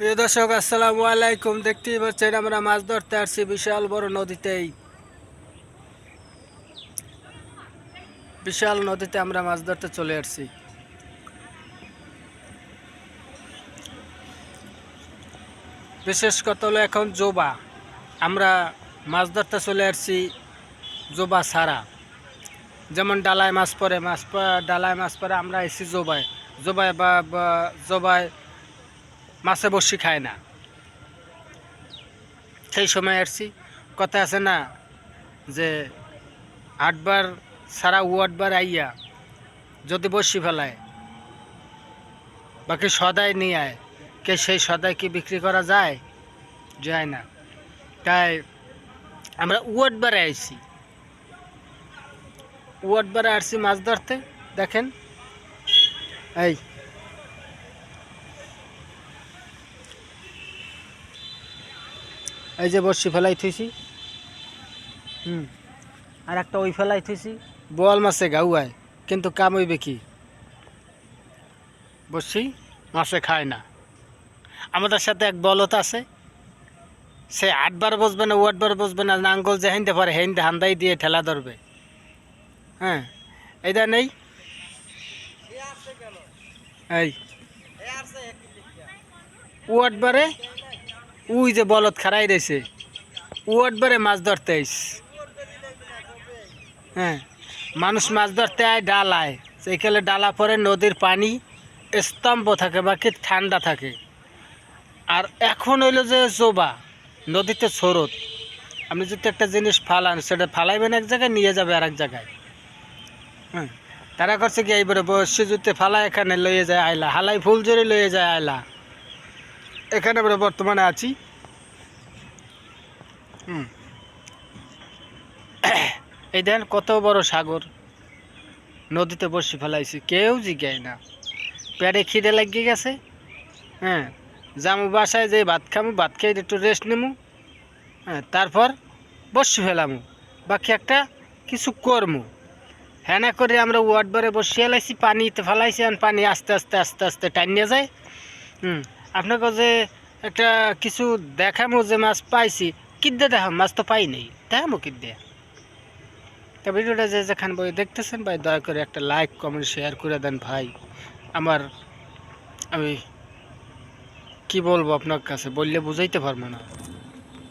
প্রিয় দর্শক, আসসালামু আলাইকুম। দেখতেই পাচ্ছেন আমরা মাছ ধরতে আসছি বিশাল বড় নদীতেই। বিশাল নদীতে আমরা মাছ ধরতে চলে আসছি। বিশেষ কথা হলো এখন জোবা, আমরা মাছ ধরতে চলে আসছি জোবা ছাড়া। যেমন ডালায় মাছ পড়ে, ডালায় মাছ পড়ে, আমরা এসি জোবায়। জোবায় বা জোবায় মাছে বসি খায় না, সেই সময় আসছি। কথা আছে না যে 8বার ছাড়া 8বার আইয়া যদি বসি ফেলায় বাকি সদাই নিয়ে আয়, কে সেই সদাই কি বিক্রি করা যায়? যায় না। তাই আমরা উয়াটবারে আইছি, উয়াটবারে আসছি মাছ ধরতে। দেখেন এই এই যে বড়শি ফেলাই থুইছি, আর একটা ওই ফেলাই থুইছি। বোয়াল মাছে গাউয়ায়, কিন্তু কাম হইবে কি? বড়শি মাছে খায় না। আমাদের সাথে এক বলত আছে, সে 8বার বসবে না 8বার বসবে না, নাঙ্গল যে হেনতে পারে হেনতে হান্দাই দিয়ে ঠেলা ধরবে। হ্যাঁ, এইটা নেই। এই উয়াটবারে উই যে বলত খাড়াই রয়েছে, উয়াটবারে মাছ ধরতে আইস। হ্যাঁ, মানুষ মাছ ধরতে আয় ডালায়, সেইখানে ডালা পরে নদীর পানি স্তম্ভ থাকে, বাকি ঠান্ডা থাকে। আর এখন হইলো যে জোবা, নদীতে স্রোত। আপনি যদি একটা জিনিস ফালান, সেটা ফালাইবেন এক জায়গায়, নিয়ে যাবে আর এক জায়গায়। হ্যাঁ, তারা করছে কি এইবারে বসে জুতে ফালা এখানে লইয়ে যায় আইলা, হালাই ফুল জোরে লইয়ে যায় আইলা। এখানে আমরা বর্তমানে আছি। এই দেখেন কত বড় সাগর, নদীতে বসে ফেলাইছি, কেউ জিজ্ঞায় না। পেটে খিদে লাগিয়ে গেছে। হ্যাঁ, যামু বাসায় যে ভাত খামু, ভাত খেয়ে একটু রেস্ট নিমু। হ্যাঁ, তারপর বসে ফেলামু, বাকি একটা কিছু করমু। হ্যাঁ না করে আমরা ওয়ার্ডবারে বসিয়ে ফেলাইছি, পানিতে ফেলাইছি, আর পানি আস্তে আস্তে আস্তে আস্তে টানিয়ে যায়। আপনাকে যে একটা কিছু দেখামু যে মাছ পাইছি, কিদ্দে দেখাম? মাছ তো পাই নেই, দেখামু কিদ্দে? তা ভিডিওটা যে যেখানে বই দেখতেছেন ভাই, দয়া করে একটা লাইক কমেন্ট শেয়ার করে দেন ভাই। আমি কি বলবো আপনার কাছে, বললে বুঝাইতে পারবো না।